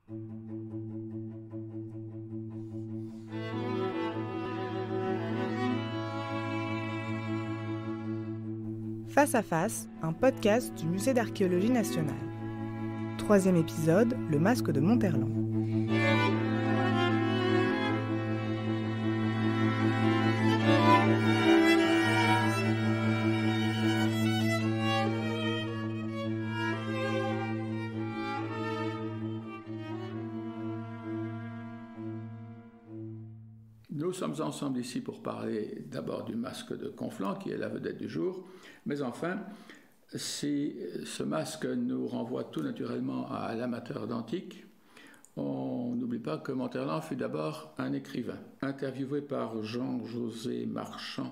Face à face, un podcast du Musée d'archéologie nationale. 3e épisode, le masque de Monterland. Nous sommes ensemble ici pour parler d'abord du masque de Conflans, qui est la vedette du jour. Mais enfin, si ce masque nous renvoie tout naturellement à l'amateur d'antique, on n'oublie pas que Monterland fut d'abord un écrivain. Interviewé par Jean-José Marchand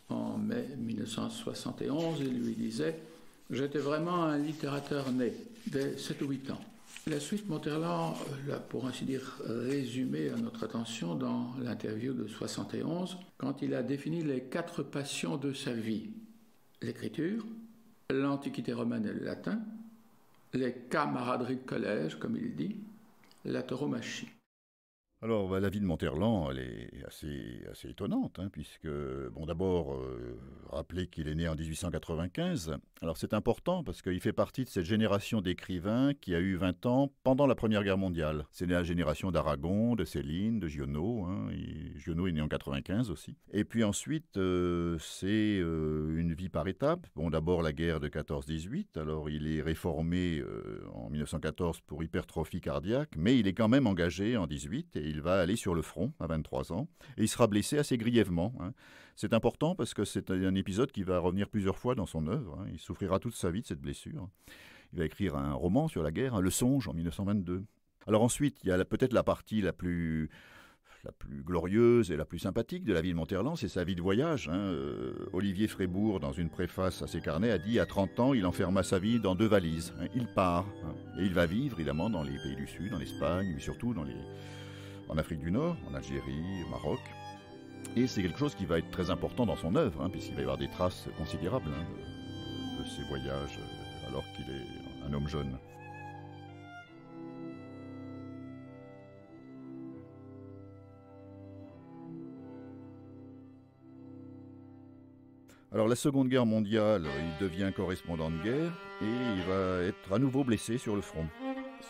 en mai 1971, il lui disait « J'étais vraiment un littérateur né, dès 7 ou 8 ans ». La suite, Monterland l'a, pour ainsi dire, résumé à notre attention dans l'interview de 71, quand il a défini les 4 passions de sa vie. L'écriture, l'Antiquité romaine et le latin, les camaraderies de collège, comme il dit, la tauromachie. Alors, la vie de Monterland, elle est assez étonnante, puisque, d'abord, rappeler qu'il est né en 1895. Alors, c'est important parce qu'il fait partie de cette génération d'écrivains qui a eu 20 ans pendant la Première Guerre mondiale. C'est la génération d'Aragon, de Céline, de Giono. Giono est né en 95 aussi. Et puis ensuite, c'est une vie par étapes. D'abord, la guerre de 14-18. Alors, il est réformé en 1914 pour hypertrophie cardiaque, mais il est quand même engagé en 18 et il va aller sur le front à 23 ans et il sera blessé assez grièvement. C'est important parce que c'est un épisode qui va revenir plusieurs fois dans son œuvre. Il souffrira toute sa vie de cette blessure. Il va écrire un roman sur la guerre, Le Songe, en 1922. Alors ensuite, il y a peut-être la partie la plus glorieuse et la plus sympathique de la vie de Monterland, c'est sa vie de voyage. Olivier Frébourg, dans une préface à ses carnets, a dit « À 30 ans, il enferma sa vie dans 2 valises. Il part. Et il va vivre, évidemment, dans les pays du Sud, en Espagne, mais surtout en Afrique du Nord, en Algérie, au Maroc. Et c'est quelque chose qui va être très important dans son œuvre, puisqu'il va y avoir des traces considérables de ses voyages alors qu'il est un homme jeune. Alors la Seconde Guerre mondiale, il devient correspondant de guerre et il va être à nouveau blessé sur le front.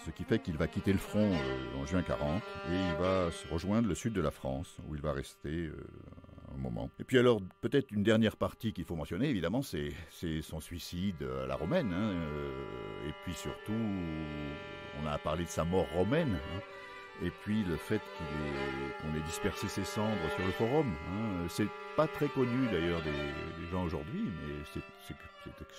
Ce qui fait qu'il va quitter le front en juin 40 et il va se rejoindre le sud de la France où il va rester un moment. Et puis alors peut-être une dernière partie qu'il faut mentionner évidemment c'est son suicide à la romaine et puis surtout on a parlé de sa mort romaine et puis le fait qu'on ait dispersé ses cendres sur le forum. C'est pas très connu d'ailleurs des gens aujourd'hui, mais c'est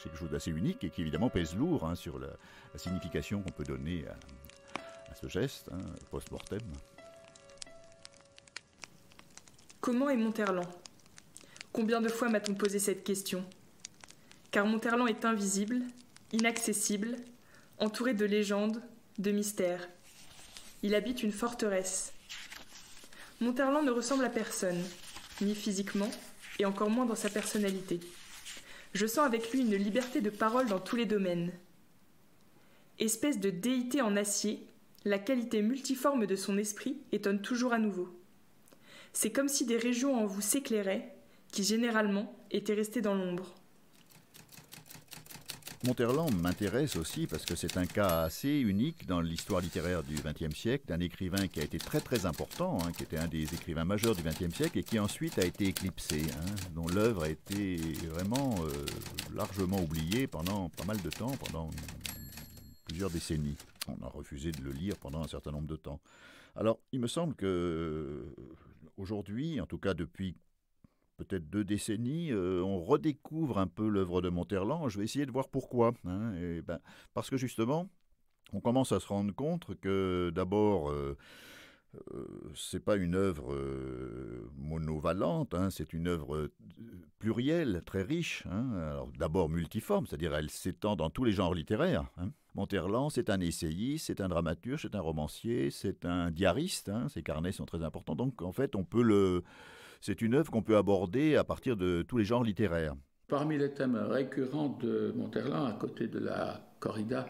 quelque chose d'assez unique et qui évidemment pèse lourd sur la signification qu'on peut donner à ce geste post-mortem. Comment est Monterland ? Combien de fois m'a-t-on posé cette question ? Car Monterland est invisible, inaccessible, entouré de légendes, de mystères. Il habite une forteresse. Monterland ne ressemble à personne, ni physiquement, et encore moins dans sa personnalité. Je sens avec lui une liberté de parole dans tous les domaines. Espèce de déité en acier, la qualité multiforme de son esprit étonne toujours à nouveau. C'est comme si des régions en vous s'éclairaient, qui généralement étaient restées dans l'ombre. Monterland m'intéresse aussi parce que c'est un cas assez unique dans l'histoire littéraire du XXe siècle, d'un écrivain qui a été très très important, qui était un des écrivains majeurs du XXe siècle et qui ensuite a été éclipsé, dont l'œuvre a été vraiment largement oubliée pendant pas mal de temps, pendant plusieurs décennies. On a refusé de le lire pendant un certain nombre de temps. Alors, il me semble que aujourd'hui, en tout cas depuis peut-être 2 décennies, on redécouvre un peu l'œuvre de Monterland. Je vais essayer de voir pourquoi. Parce que justement, on commence à se rendre compte que d'abord, c'est pas une œuvre monovalente, c'est une œuvre plurielle, très riche. Alors d'abord multiforme, c'est-à-dire elle s'étend dans tous les genres littéraires. Monterland, c'est un essayiste, c'est un dramaturge, c'est un romancier, c'est un diariste. Ses carnets sont très importants. Donc en fait, c'est une œuvre qu'on peut aborder à partir de tous les genres littéraires. Parmi les thèmes récurrents de Monterland, à côté de la corrida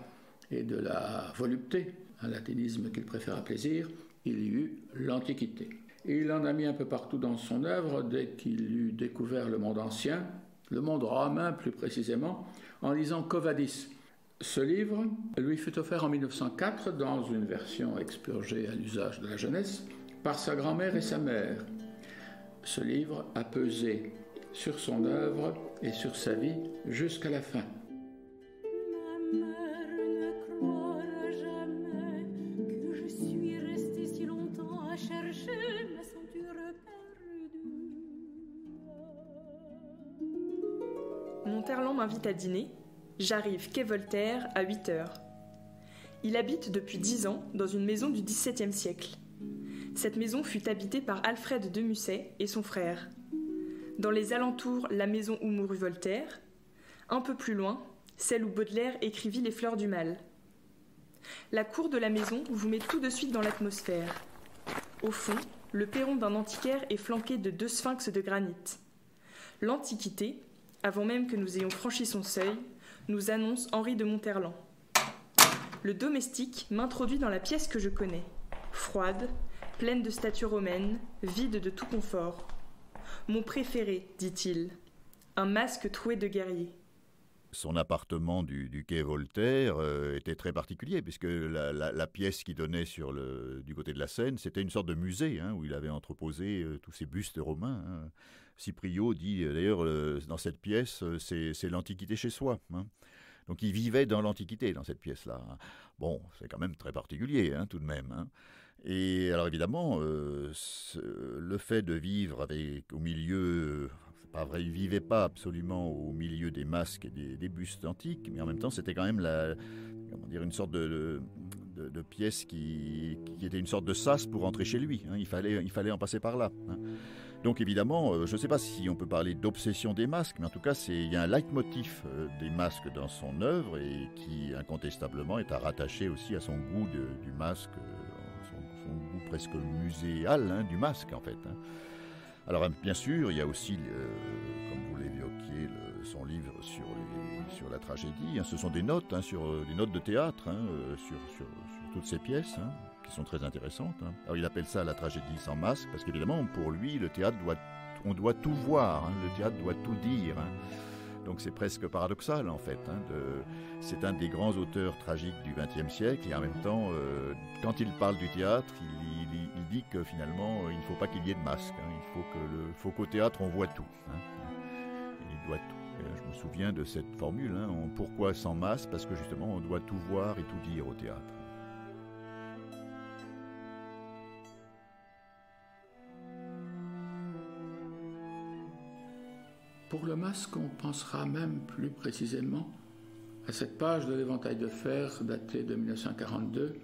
et de la volupté, un latinisme qu'il préfère à plaisir, il y eut l'Antiquité. Et il en a mis un peu partout dans son œuvre dès qu'il eut découvert le monde ancien, le monde romain plus précisément, en lisant Quo Vadis. Ce livre lui fut offert en 1904 dans une version expurgée à l'usage de la jeunesse par sa grand-mère et sa mère. Ce livre a pesé sur son œuvre et sur sa vie jusqu'à la fin. Ma mère ne croira jamais que je suis restée si longtemps à chercher ma ceinture perdue. Monterland m'invite à dîner. J'arrive quai Voltaire à 8h. Il habite depuis 10 ans dans une maison du XVIIe siècle. Cette maison fut habitée par Alfred de Musset et son frère. Dans les alentours, la maison où mourut Voltaire. Un peu plus loin, celle où Baudelaire écrivit Les Fleurs du Mal. La cour de la maison vous met tout de suite dans l'atmosphère. Au fond, le perron d'un antiquaire est flanqué de 2 sphinx de granit. L'Antiquité, avant même que nous ayons franchi son seuil, nous annonce Henri de Monterland. Le domestique m'introduit dans la pièce que je connais, froide, pleine de statues romaines, vide de tout confort. Mon préféré, dit-il, un masque troué de guerrier. Son appartement du quai Voltaire était très particulier, puisque la pièce qui donnait du côté de la Seine, c'était une sorte de musée, où il avait entreposé tous ces bustes romains. Cyprio dit d'ailleurs, dans cette pièce, c'est l'Antiquité chez soi. Donc il vivait dans l'Antiquité, dans cette pièce-là. Bon, c'est quand même très particulier, tout de même. Et alors évidemment, le fait de vivre au milieu... c'est pas vrai, il ne vivait pas absolument au milieu des masques et des bustes antiques, mais en même temps, c'était quand même une sorte de pièce qui était une sorte de sas pour rentrer chez lui. Il fallait en passer par là. Donc évidemment, je ne sais pas si on peut parler d'obsession des masques, mais en tout cas, il y a un leitmotiv des masques dans son œuvre et qui incontestablement est à rattacher aussi à son goût du masque, son goût presque muséal du masque en fait. Alors bien sûr, il y a aussi, comme vous l'évoquiez, son livre sur la tragédie. Ce sont des notes, des notes de théâtre sur toutes ces pièces. Qui sont très intéressantes. Alors il appelle ça la tragédie sans masque, parce qu'évidemment, pour lui, le théâtre on doit tout voir, le théâtre doit tout dire. Donc c'est presque paradoxal, en fait. C'est un des grands auteurs tragiques du XXe siècle, et en même temps, quand il parle du théâtre, il dit que finalement, il ne faut pas qu'il y ait de masque. Il faut qu'au théâtre, on voit tout. Il doit tout. Et je me souviens de cette formule, pourquoi sans masque? Parce que justement, on doit tout voir et tout dire au théâtre. Pour le masque, on pensera même plus précisément à cette page de l'Éventail de fer datée de 1942,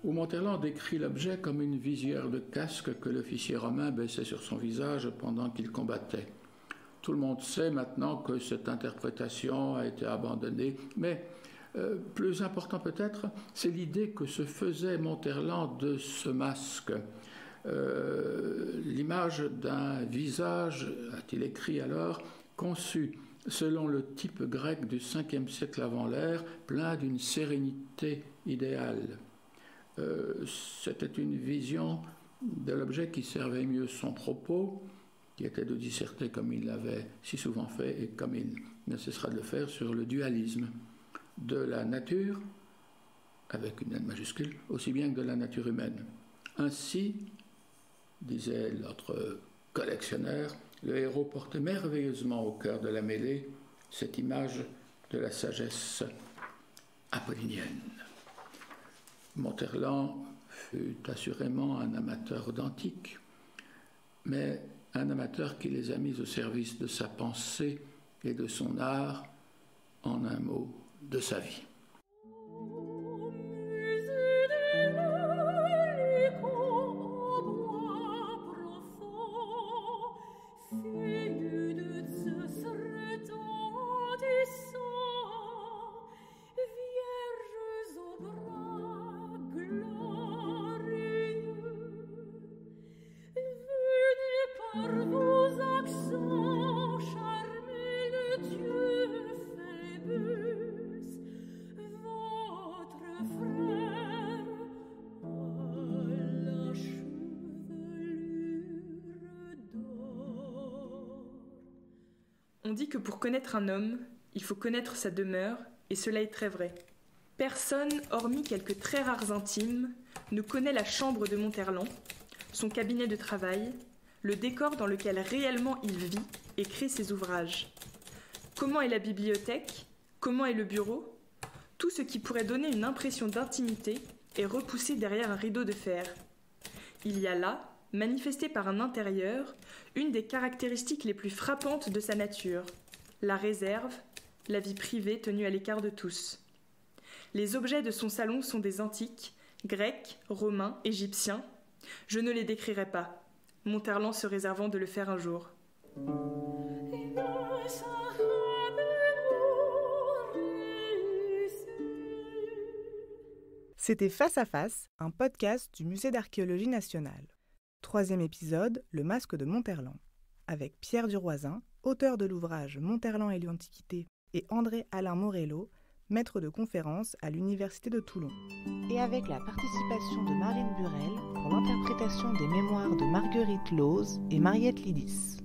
où Monterland décrit l'objet comme une visière de casque que l'officier romain baissait sur son visage pendant qu'il combattait. Tout le monde sait maintenant que cette interprétation a été abandonnée, mais plus important peut-être, c'est l'idée que se faisait Monterland de ce masque. L'image d'un visage, a-t-il écrit alors, conçu selon le type grec du 5e siècle avant l'ère, plein d'une sérénité idéale. C'était une vision de l'objet qui servait mieux son propos, qui était de disserter comme il l'avait si souvent fait et comme il ne cessera de le faire sur le dualisme de la nature, avec une N majuscule, aussi bien que de la nature humaine. Ainsi, disait notre collectionneur, le héros portait merveilleusement au cœur de la mêlée cette image de la sagesse apollinienne. Monterland fut assurément un amateur d'antique, mais un amateur qui les a mis au service de sa pensée et de son art, en un mot, de sa vie. dit que pour connaître un homme, il faut connaître sa demeure, et cela est très vrai. Personne, hormis quelques très rares intimes, ne connaît la chambre de Monterland, son cabinet de travail, le décor dans lequel réellement il vit et crée ses ouvrages. Comment est la bibliothèque? Comment est le bureau? Tout ce qui pourrait donner une impression d'intimité est repoussé derrière un rideau de fer. Il y a là, manifesté par un intérieur, une des caractéristiques les plus frappantes de sa nature, la réserve, la vie privée tenue à l'écart de tous. Les objets de son salon sont des antiques, grecs, romains, égyptiens. Je ne les décrirai pas, Monterland se réservant de le faire un jour. C'était Face à Face, un podcast du Musée d'archéologie nationale. 3e épisode, Le masque de Monterland, avec Pierre Duroisin, auteur de l'ouvrage Monterland et l'Antiquité, et André-Alain Morello, maître de conférence à l'Université de Toulon. Et avec la participation de Marlène Burel pour l'interprétation des mémoires de Marguerite Loz et Mariette Lidis.